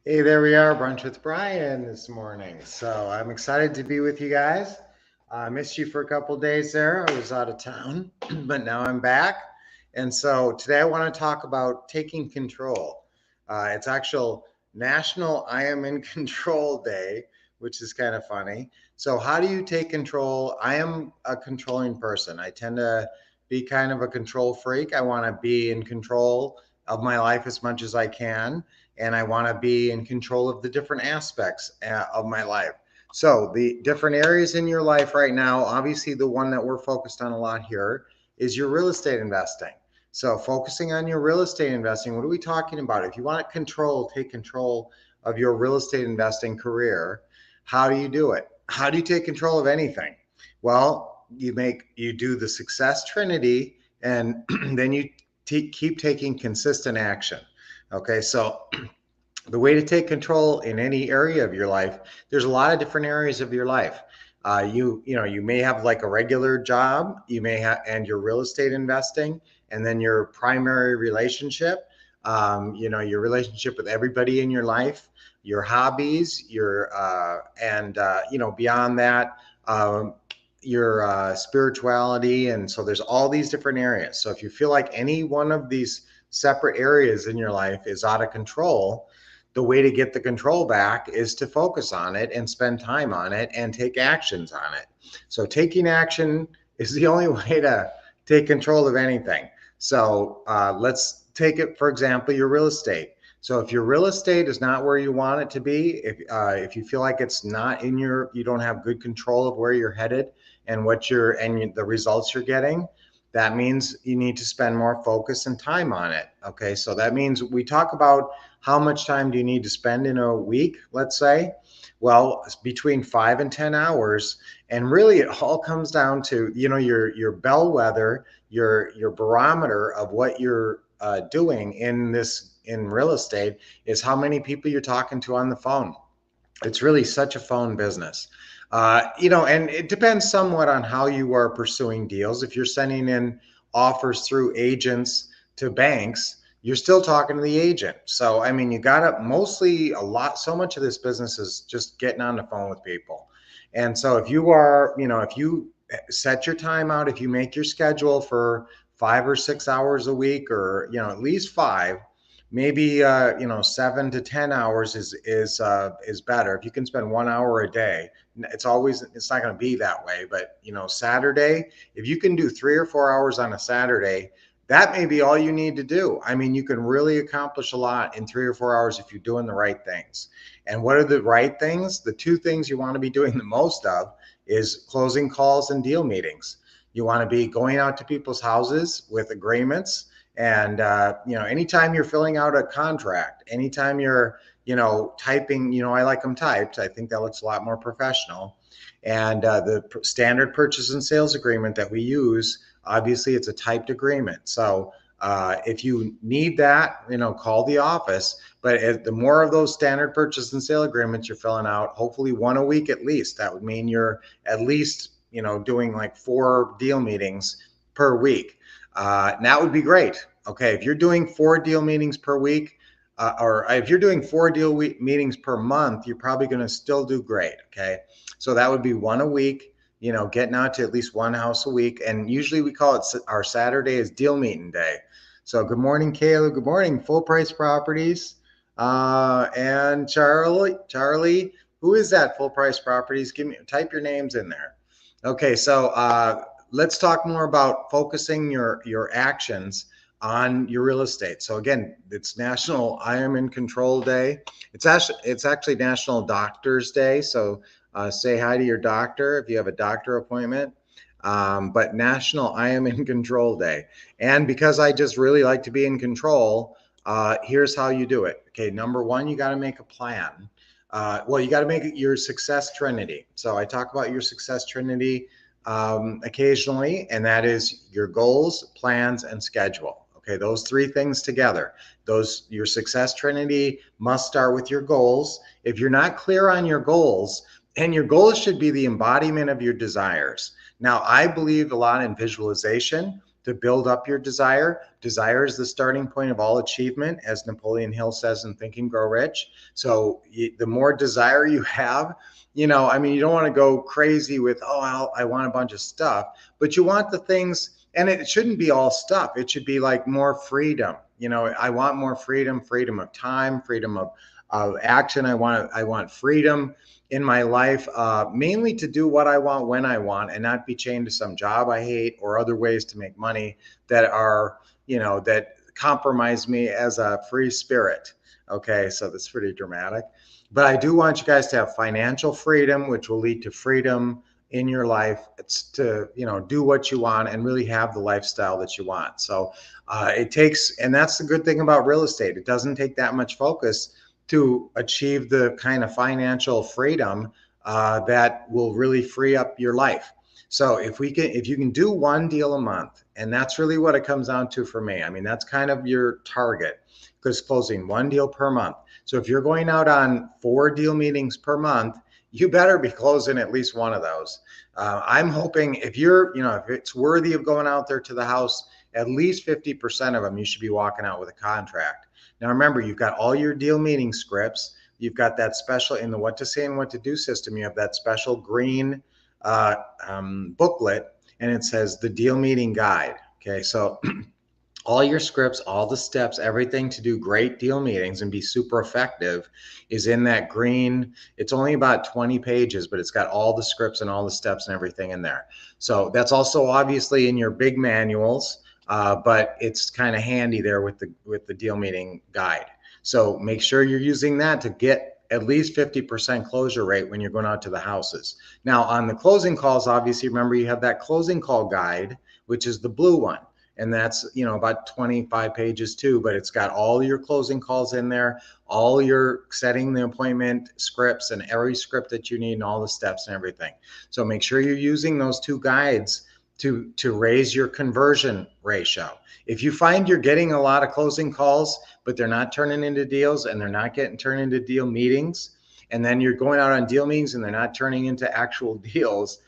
Hey, there we are, Brunch with Brian this morning. So I'm excited to be with you guys. I missed you for a couple days there. I was out of town, but now I'm back. And so today I want to talk about taking control. It's actual National I Am in Control Day, which is kind of funny. So, how do you take control? I am a controlling person. I tend to be kind of a control freak. I want to be in control of my life as much as I can, and I want to be in control of the different aspects of my life. So, the different areas in your life right now, obviously, the one that we're focused on a lot here is your real estate investing. So, focusing on your real estate investing, what are we talking about? If you want to take control of your real estate investing career, how do you do it? How do you take control of anything? Well, you do the success trinity, and then you keep taking consistent action. Okay, so the way to take control in any area of your life, there's a lot of different areas of your life. You may have like a regular job, you may have, and your real estate investing, and then your primary relationship, your relationship with everybody in your life, your hobbies, beyond that, um, your spirituality. And so there's all these different areas. So if you feel like any one of these separate areas in your life is out of control, the way to get the control back is to focus on it and spend time on it and take actions on it. So taking action is the only way to take control of anything. So let's take it, for example, your real estate. So if your real estate is not where you want it to be, if you feel like it's not in you don't have good control of where you're headed and the results you're getting, that means you need to spend more focus and time on it. Okay, so that means we talk about how much time do you need to spend in a week, let's say. Well, it's between 5 and 10 hours. And really it all comes down to, your bellwether, your barometer of what you're doing in real estate is how many people you're talking to on the phone. It's really such a phone business. And it depends somewhat on how you are pursuing deals. If you're sending in offers through agents to banks, you're still talking to the agent. So, I mean, you got to mostly so much of this business is just getting on the phone with people. And so, if you set your time out, if you make your schedule for 5 or 6 hours a week, or, at least five, maybe 7 to 10 hours is better. If you can spend 1 hour a day, it's not going to be that way, but Saturday, if you can do 3 or 4 hours on a Saturday, that may be all you need to do. I mean, you can really accomplish a lot in 3 or 4 hours if you're doing the right things. And what are the right things? The two things you want to be doing the most of is closing calls and deal meetings. You want to be going out to people's houses with agreements. And anytime you're filling out a contract, anytime you're typing, I like them typed. I think that looks a lot more professional. And the standard purchase and sales agreement that we use, obviously, it's a typed agreement. So if you need that, call the office. But the more of those standard purchase and sale agreements you're filling out, hopefully one a week at least, that would mean you're at least, doing like 4 deal meetings per week. And that would be great. Okay, if you're doing 4 deal meetings per week, or if you're doing 4 deal meetings per month, you're probably going to still do great. Okay, so that would be one a week. Getting out to at least one house a week, and usually we call it our Saturday is deal meeting day. So good morning, Kayla. Good morning, Full Price Properties, and Charlie. Who is that? Full Price Properties. Type your names in there. Okay, so let's talk more about focusing your actions on your real estate. So again, it's National I Am in Control Day. It's actually National Doctors Day. So say hi to your doctor if you have a doctor appointment. But National I Am in Control Day. And because I just really like to be in control, here's how you do it. Okay, number one, you got to make a plan. You got to make it your success trinity. So I talk about your success trinity occasionally, and that is your goals, plans, and schedule. Okay, those 3 things together. Your success trinity must start with your goals. If you're not clear on your goals, and your goals should be the embodiment of your desires. Now, I believe a lot in visualization, to build up your desire. Desire is the starting point of all achievement, as Napoleon Hill says in Think and Grow Rich. So the more desire you have, you know, I mean, you don't want to go crazy with, oh, I want a bunch of stuff, but you want the things, and it shouldn't be all stuff. It should be like more freedom. You know, I want more freedom, freedom of time, freedom of action. I want freedom in my life, mainly to do what I want when I want and not be chained to some job I hate or other ways to make money that are, you know, that compromise me as a free spirit. Okay, so that's pretty dramatic. But I do want you guys to have financial freedom, which will lead to freedom in your life. It's to, you know, do what you want and really have the lifestyle that you want. So it takes, and that's the good thing about real estate. It doesn't take that much focus to achieve the kind of financial freedom that will really free up your life. So if you can do one deal a month, and that's really what it comes down to for me. I mean, that's kind of your target, because closing one deal per month. So if you're going out on 4 deal meetings per month, you better be closing at least one of those. I'm hoping if you're, you know, if it's worthy of going out there to the house, at least 50% of them, you should be walking out with a contract. Now, remember, you've got all your deal meeting scripts. You've got that special in the what to say and what to do system. You have that special green booklet, and it says the deal meeting guide. Okay, so all your scripts, all the steps, everything to do great deal meetings and be super effective is in that green. It's only about 20 pages, but it's got all the scripts and all the steps and everything in there. So that's also obviously in your big manuals, but it's kind of handy there with the deal meeting guide. So make sure you're using that to get at least 50% closure rate when you're going out to the houses. Now on the closing calls, obviously, remember you have that closing call guide, which is the blue one. And that's, you know, about 25 pages too, but it's got all your closing calls in there, all your setting the appointment scripts and every script that you need and all the steps and everything. So make sure you're using those 2 guides to raise your conversion ratio. If you find you're getting a lot of closing calls, but they're not turning into deals and they're not getting turned into deal meetings, and then you're going out on deal meetings and they're not turning into actual deals,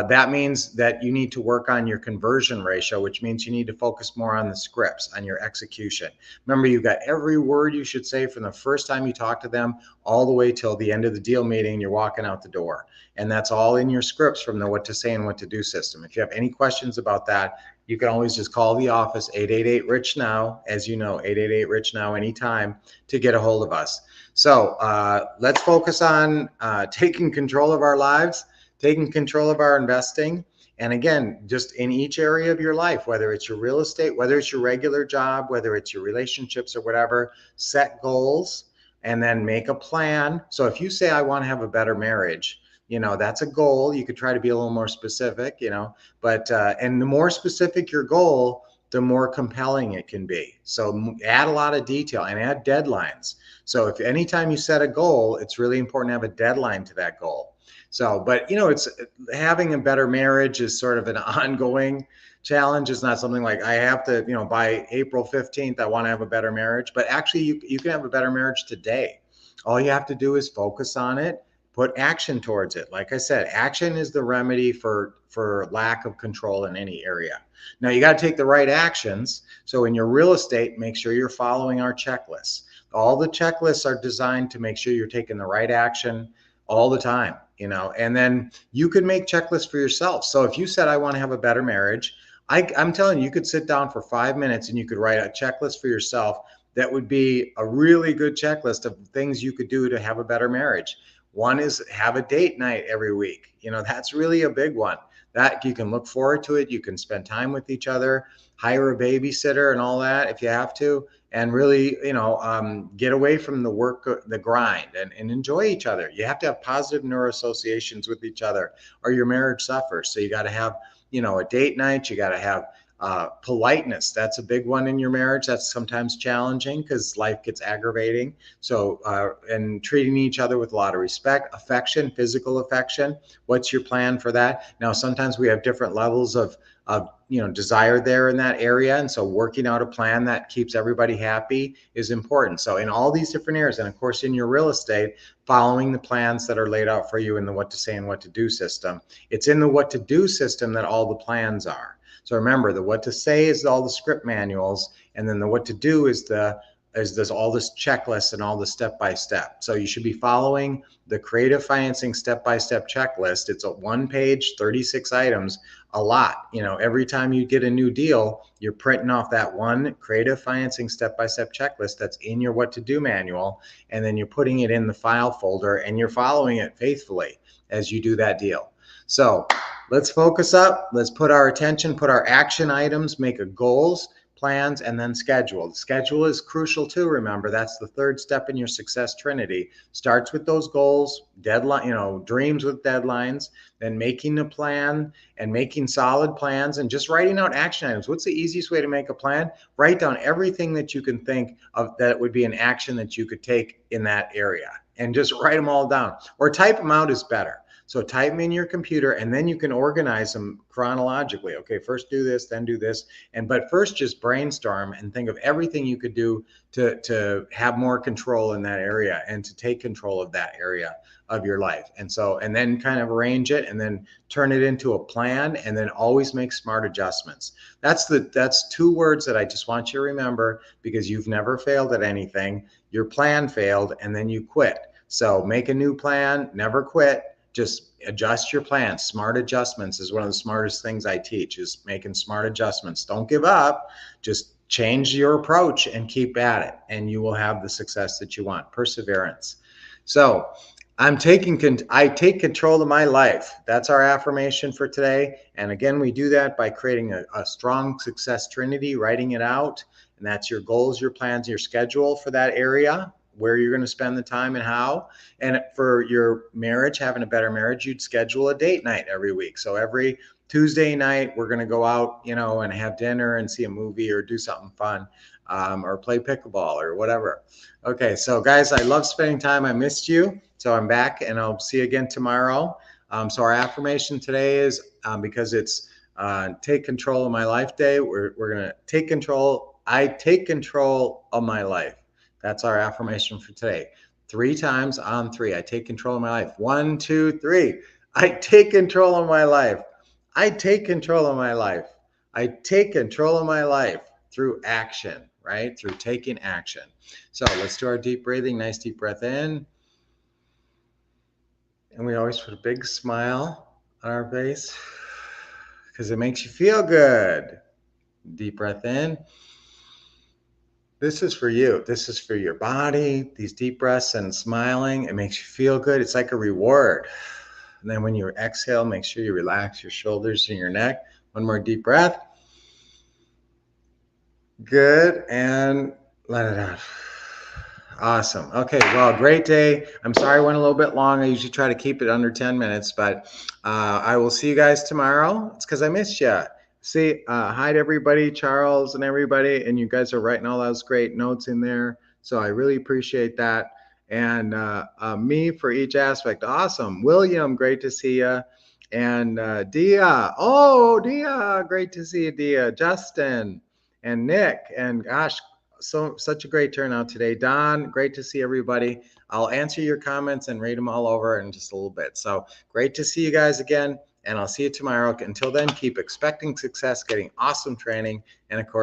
that means that you need to work on your conversion ratio, which means you need to focus more on the scripts, on your execution. Remember, you've got every word you should say from the first time you talk to them all the way till the end of the deal meeting. You're walking out the door. And that's all in your scripts from the what to say and what to do system. If you have any questions about that, you can always just call the office, 888-RICH-NOW, as you know, 888-RICH-NOW anytime to get a hold of us. So let's focus on taking control of our lives, taking control of our investing. And again, just in each area of your life, whether it's your real estate, whether it's your regular job, whether it's your relationships or whatever, set goals and then make a plan. So if you say, I want to have a better marriage, you know, that's a goal. You could try to be a little more specific, you know, but, and the more specific your goal, the more compelling it can be. So add a lot of detail and add deadlines. So if anytime you set a goal, it's really important to have a deadline to that goal. So, but you know, it's having a better marriage is sort of an ongoing challenge. It's not something like I have to, you know, by April 15th, I want to have a better marriage, but actually you can have a better marriage today. All you have to do is focus on it, put action towards it. Like I said, action is the remedy for lack of control in any area. Now you got to take the right actions. So in your real estate, make sure you're following our checklists. All the checklists are designed to make sure you're taking the right action all the time, you know, and then you can make checklists for yourself. So if you said, I want to have a better marriage, I'm telling you, you could sit down for 5 minutes and you could write a checklist for yourself. That would be a really good checklist of things you could do to have a better marriage. One is have a date night every week. You know, that's really a big one. That you can look forward to it. You can spend time with each other, hire a babysitter and all that if you have to, and really, you know, get away from the work, the grind, and enjoy each other. You have to have positive neuroassociations with each other or your marriage suffers. So you got to have, you know, a date night. You got to have politeness. That's a big one in your marriage. That's sometimes challenging because life gets aggravating. So, and treating each other with a lot of respect, affection, physical affection. What's your plan for that? Now, sometimes we have different levels of you know, desire there in that area. And so working out a plan that keeps everybody happy is important. So in all these different areas, and of course, in your real estate, following the plans that are laid out for you in the what to say and what to do system. It's in the what to do system that all the plans are. So remember, the what to say is all the script manuals, and then the what to do is there's all this checklist and all the step by step. So you should be following the creative financing step by step checklist. It's a 1-page, 36 items, a lot. Every time you get a new deal, you're printing off that one creative financing step by step checklist that's in your what to do manual, and then you're putting it in the file folder and you're following it faithfully as you do that deal. So let's focus up. Let's put our attention, put our action items, make a goals, plans, and then schedule. The schedule is crucial too. Remember, that's the third step in your success trinity. Starts with those goals, deadline, dreams with deadlines, then making a plan and making solid plans and just writing out action items. What's the easiest way to make a plan? Write down everything that you can think of that would be an action that you could take in that area, and just write them all down, or type them out is better. So type them in your computer, and then you can organize them chronologically. Okay, first do this, then do this. But first just brainstorm and think of everything you could do to have more control in that area and to take control of that area of your life. And then kind of arrange it and then turn it into a plan, and then always make smart adjustments. That's 2 words that I just want you to remember, because you've never failed at anything. Your plan failed and then you quit. So make a new plan, never quit. Just adjust your plan. Smart adjustments is one of the smartest things I teach, is making smart adjustments. Don't give up. Just change your approach and keep at it, and you will have the success that you want. Perseverance. So I take control of my life. That's our affirmation for today. And again, we do that by creating a strong success trinity, writing it out. And that's your goals, your plans, your schedule for that area, where you're going to spend the time and how. And for your marriage, having a better marriage, you'd schedule a date night every week. So every Tuesday night, we're going to go out, and have dinner and see a movie or do something fun, or play pickleball or whatever. Okay, so guys, I love spending time. I missed you. So I'm back, and I'll see you again tomorrow. So our affirmation today is, because it's Take Control of My Life Day, we're going to take control. I take control of my life. That's our affirmation for today. 3 times on 3. I take control of my life. 1, 2, 3. I take control of my life. I take control of my life. I take control of my life through action, right? Through taking action. So let's do our deep breathing. Nice deep breath in. And we always put a big smile on our face because it makes you feel good. Deep breath in. This is for you. This is for your body. These deep breaths and smiling, it makes you feel good. It's like a reward. And then when you exhale, make sure you relax your shoulders and your neck. One more deep breath. Good. And let it out. Awesome. Okay. Well, great day. I'm sorry I went a little bit long. I usually try to keep it under 10 minutes, but I will see you guys tomorrow. It's because I missed you. See, hi to everybody, Charles and everybody, and you guys are writing all those great notes in there. So I really appreciate that. And me for each aspect. Awesome. William, great to see you. And Dia. Oh, Dia, great to see you, Dia. Justin and Nick. And gosh, such a great turnout today. Don, great to see everybody. I'll answer your comments and read them all over in just a little bit. So great to see you guys again. And I'll see you tomorrow. Until then, keep expecting success, getting awesome training, and of course,